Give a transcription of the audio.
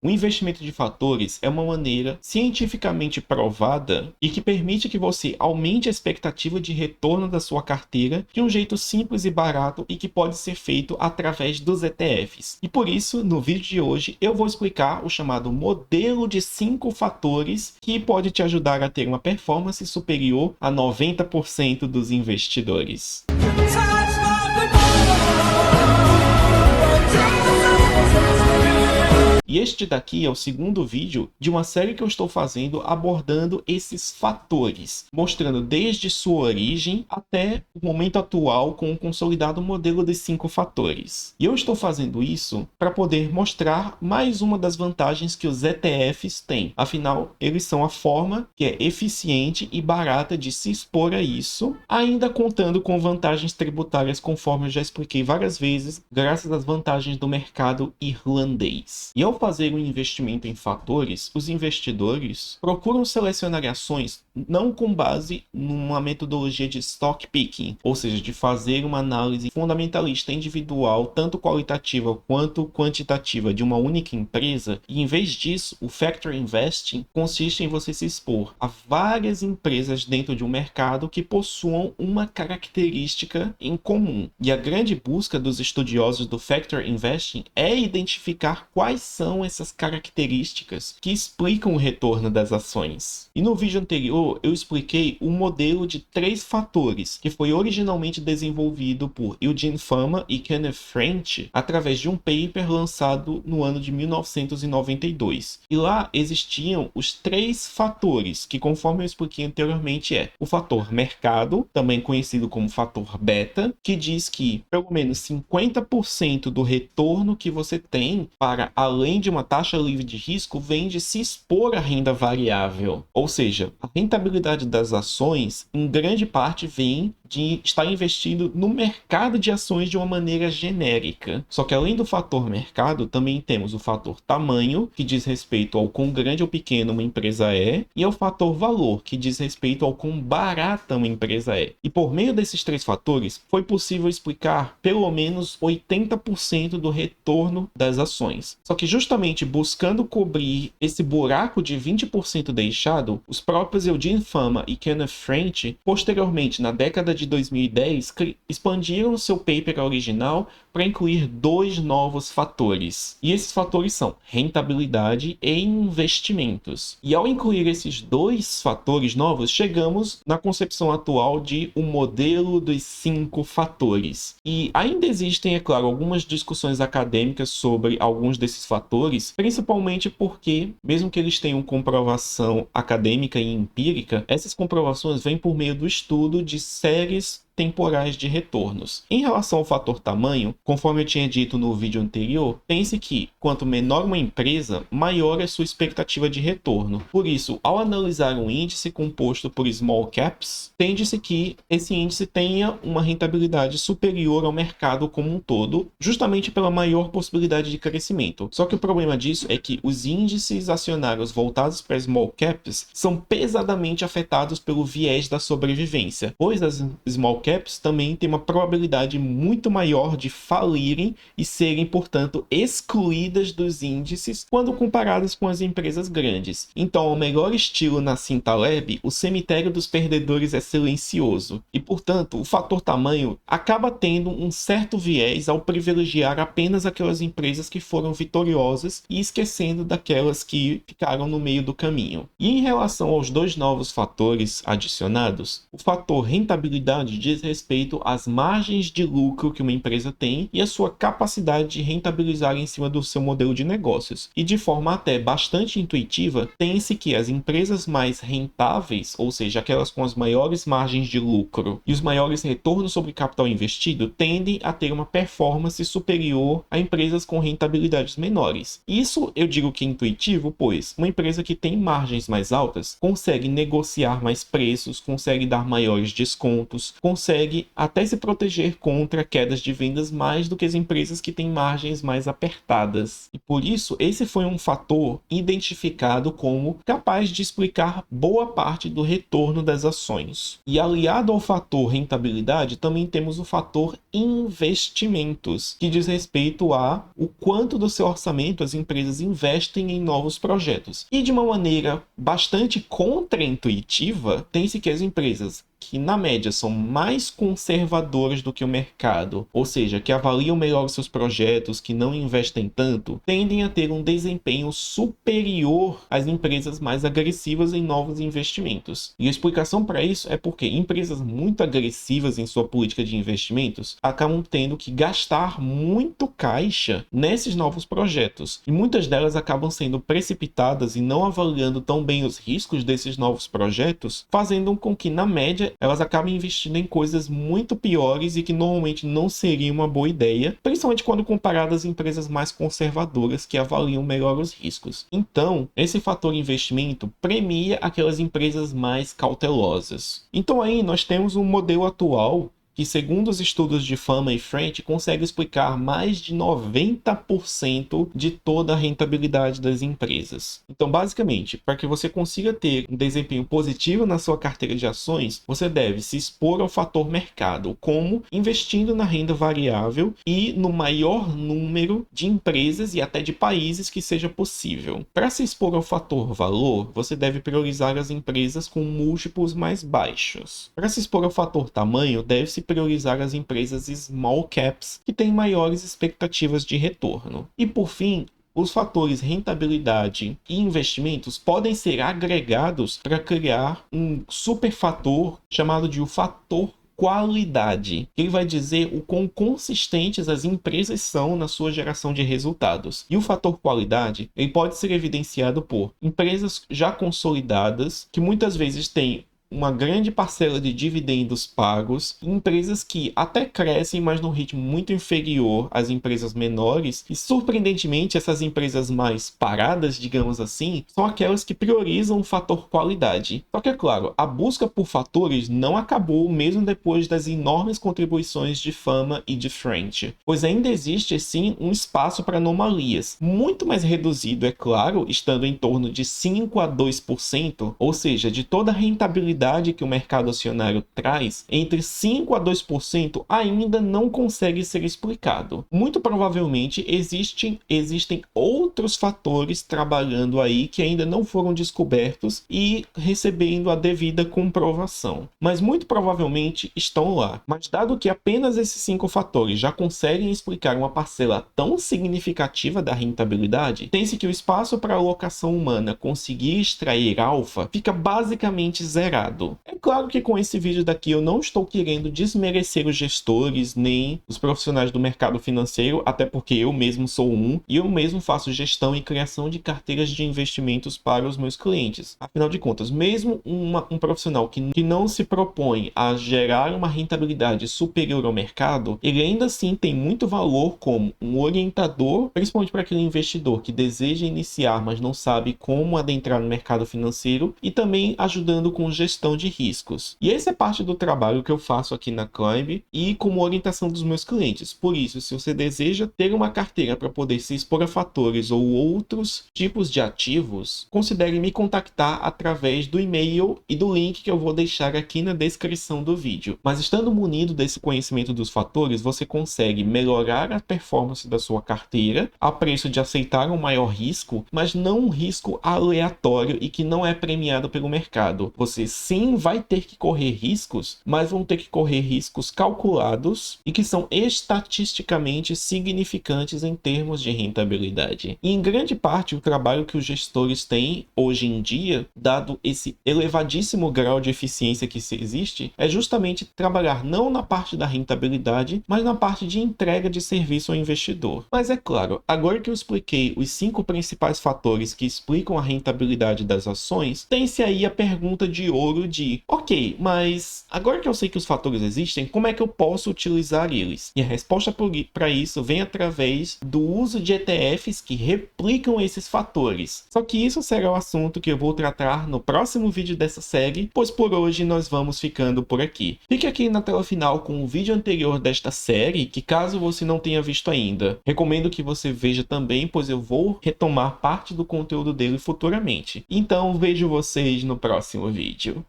O investimento de fatores é uma maneira cientificamente provada e que permite que você aumente a expectativa de retorno da sua carteira de um jeito simples e barato e que pode ser feito através dos ETFs. E por isso, no vídeo de hoje, eu vou explicar o chamado modelo de 5 fatores que pode te ajudar a ter uma performance superior a 90% dos investidores. E este daqui é o segundo vídeo de uma série que eu estou fazendo abordando esses fatores, mostrando desde sua origem até o momento atual com o consolidado modelo de 5 fatores. E eu estou fazendo isso para poder mostrar mais uma das vantagens que os ETFs têm. Afinal, eles são a forma que é eficiente e barata de se expor a isso, ainda contando com vantagens tributárias, conforme eu já expliquei várias vezes, graças às vantagens do mercado irlandês. E ao fazer um investimento em fatores, os investidores procuram selecionar ações não com base numa metodologia de stock picking, ou seja, de fazer uma análise fundamentalista individual, tanto qualitativa quanto quantitativa, de uma única empresa. E em vez disso, o Factor Investing consiste em você se expor a várias empresas dentro de um mercado que possuam uma característica em comum. E a grande busca dos estudiosos do Factor Investing é identificar quais são essas características que explicam o retorno das ações. E no vídeo anterior eu expliquei o modelo de 3 fatores que foi originalmente desenvolvido por Eugene Fama e Kenneth French através de um paper lançado no ano de 1992. E lá existiam os 3 fatores que, conforme eu expliquei anteriormente, é o fator mercado, também conhecido como fator beta, que diz que pelo menos 50% do retorno que você tem para além de uma taxa livre de risco vem de se expor à renda variável. Ou seja, a rentabilidade das ações em grande parte vem de estar investido no mercado de ações de uma maneira genérica. Só que além do fator mercado, também temos o fator tamanho, que diz respeito ao quão grande ou pequeno uma empresa é, e ao fator valor, que diz respeito ao quão barata uma empresa é. E por meio desses 3 fatores, foi possível explicar pelo menos 80% do retorno das ações. Só que justamente buscando cobrir esse buraco de 20% deixado, os próprios Eugene Fama e Kenneth French, posteriormente na década de 2010, expandiram seu paper original para incluir 2 novos fatores. E esses fatores são rentabilidade e investimentos. E ao incluir esses 2 fatores novos, chegamos na concepção atual de um modelo dos 5 fatores. E ainda existem, é claro, algumas discussões acadêmicas sobre alguns desses fatores, principalmente porque, mesmo que eles tenham comprovação acadêmica e empírica, essas comprovações vêm por meio do estudo de séries temporais de retornos. Em relação ao fator tamanho, conforme eu tinha dito no vídeo anterior, pense que quanto menor uma empresa, maior é sua expectativa de retorno. Por isso, ao analisar um índice composto por small caps, tende-se que esse índice tenha uma rentabilidade superior ao mercado como um todo, justamente pela maior possibilidade de crescimento. Só que o problema disso é que os índices acionários voltados para small caps são pesadamente afetados pelo viés da sobrevivência, pois as small caps também têm uma probabilidade muito maior de falirem e serem, portanto, excluídas dos índices quando comparadas com as empresas grandes. Então, ao melhor estilo na Cintaleb, o cemitério dos perdedores é silencioso e, portanto, o fator tamanho acaba tendo um certo viés ao privilegiar apenas aquelas empresas que foram vitoriosas e esquecendo daquelas que ficaram no meio do caminho. E em relação aos 2 novos fatores adicionados, o fator rentabilidade diz respeito às margens de lucro que uma empresa tem e a sua capacidade de rentabilizar em cima do seu modelo de negócios. E de forma até bastante intuitiva, tem-se que as empresas mais rentáveis, ou seja, aquelas com as maiores margens de lucro e os maiores retornos sobre capital investido, tendem a ter uma performance superior a empresas com rentabilidades menores. Isso eu digo que é intuitivo, pois uma empresa que tem margens mais altas consegue negociar mais preços, consegue dar maiores descontos, consegue consegue até se proteger contra quedas de vendas mais do que as empresas que têm margens mais apertadas. E por isso, esse foi um fator identificado como capaz de explicar boa parte do retorno das ações. E aliado ao fator rentabilidade, também temos o fator investimentos, que diz respeito a o quanto do seu orçamento as empresas investem em novos projetos. E de uma maneira bastante contraintuitiva, tem-se que as empresas que na média são mais conservadoras do que o mercado, ou seja, que avaliam melhor os seus projetos, que não investem tanto, tendem a ter um desempenho superior às empresas mais agressivas em novos investimentos. E a explicação para isso é porque empresas muito agressivas em sua política de investimentos acabam tendo que gastar muito caixa nesses novos projetos, e muitas delas acabam sendo precipitadas e não avaliando tão bem os riscos desses novos projetos, fazendo com que na média elas acabam investindo em coisas muito piores e que normalmente não seria uma boa ideia, principalmente quando comparadas a empresas mais conservadoras que avaliam melhor os riscos. Então, esse fator investimento premia aquelas empresas mais cautelosas. Então aí nós temos um modelo atual que, segundo os estudos de Fama e French, consegue explicar mais de 90% de toda a rentabilidade das empresas. Então, basicamente, para que você consiga ter um desempenho positivo na sua carteira de ações, você deve se expor ao fator mercado, como investindo na renda variável e no maior número de empresas e até de países que seja possível. Para se expor ao fator valor, você deve priorizar as empresas com múltiplos mais baixos. Para se expor ao fator tamanho, deve-se priorizar as empresas small caps, que têm maiores expectativas de retorno. E por fim, os fatores rentabilidade e investimentos podem ser agregados para criar um superfator chamado de o fator qualidade. Ele vai dizer o quão consistentes as empresas são na sua geração de resultados. E o fator qualidade, ele pode ser evidenciado por empresas já consolidadas, que muitas vezes têm uma grande parcela de dividendos pagos, empresas que até crescem, mas num ritmo muito inferior às empresas menores, e surpreendentemente essas empresas mais paradas, digamos assim, são aquelas que priorizam o fator qualidade. Só que é claro, a busca por fatores não acabou mesmo depois das enormes contribuições de Fama e de French, pois ainda existe sim um espaço para anomalias, muito mais reduzido, é claro, estando em torno de 5 a 2%, ou seja, de toda a rentabilidade que o mercado acionário traz, entre 5 a 2% ainda não consegue ser explicado. Muito provavelmente existem outros fatores trabalhando aí que ainda não foram descobertos e recebendo a devida comprovação. Mas muito provavelmente estão lá. Mas dado que apenas esses 5 fatores já conseguem explicar uma parcela tão significativa da rentabilidade, tem-se que o espaço para a alocação humana conseguir extrair alfa fica basicamente zerado. É claro que com esse vídeo daqui eu não estou querendo desmerecer os gestores nem os profissionais do mercado financeiro, até porque eu mesmo sou um e eu mesmo faço gestão e criação de carteiras de investimentos para os meus clientes. Afinal de contas, mesmo um profissional que não se propõe a gerar uma rentabilidade superior ao mercado, ele ainda assim tem muito valor como um orientador, principalmente para aquele investidor que deseja iniciar, mas não sabe como adentrar no mercado financeiro, e também ajudando com gestão de riscos. E essa é parte do trabalho que eu faço aqui na Climb e como orientação dos meus clientes. Por isso, se você deseja ter uma carteira para poder se expor a fatores ou outros tipos de ativos, considere me contactar através do e-mail e do link que eu vou deixar aqui na descrição do vídeo. Mas estando munido desse conhecimento dos fatores, você consegue melhorar a performance da sua carteira a preço de aceitar um maior risco, mas não um risco aleatório e que não é premiado pelo mercado. Você sim vai ter que correr riscos, mas vão ter que correr riscos calculados e que são estatisticamente significantes em termos de rentabilidade. E em grande parte o trabalho que os gestores têm hoje em dia, dado esse elevadíssimo grau de eficiência que existe, é justamente trabalhar não na parte da rentabilidade, mas na parte de entrega de serviço ao investidor. Mas é claro, agora que eu expliquei os 5 principais fatores que explicam a rentabilidade das ações, tem-se aí a pergunta de ouro futuro de, ok, mas agora que eu sei que os fatores existem, como é que eu posso utilizar eles? E a resposta para isso vem através do uso de ETFs que replicam esses fatores. Só que isso será o assunto que eu vou tratar no próximo vídeo dessa série, pois por hoje nós vamos ficando por aqui. Fique aqui na tela final com o vídeo anterior desta série, que caso você não tenha visto ainda, recomendo que você veja também, pois eu vou retomar parte do conteúdo dele futuramente. Então vejo vocês no próximo vídeo.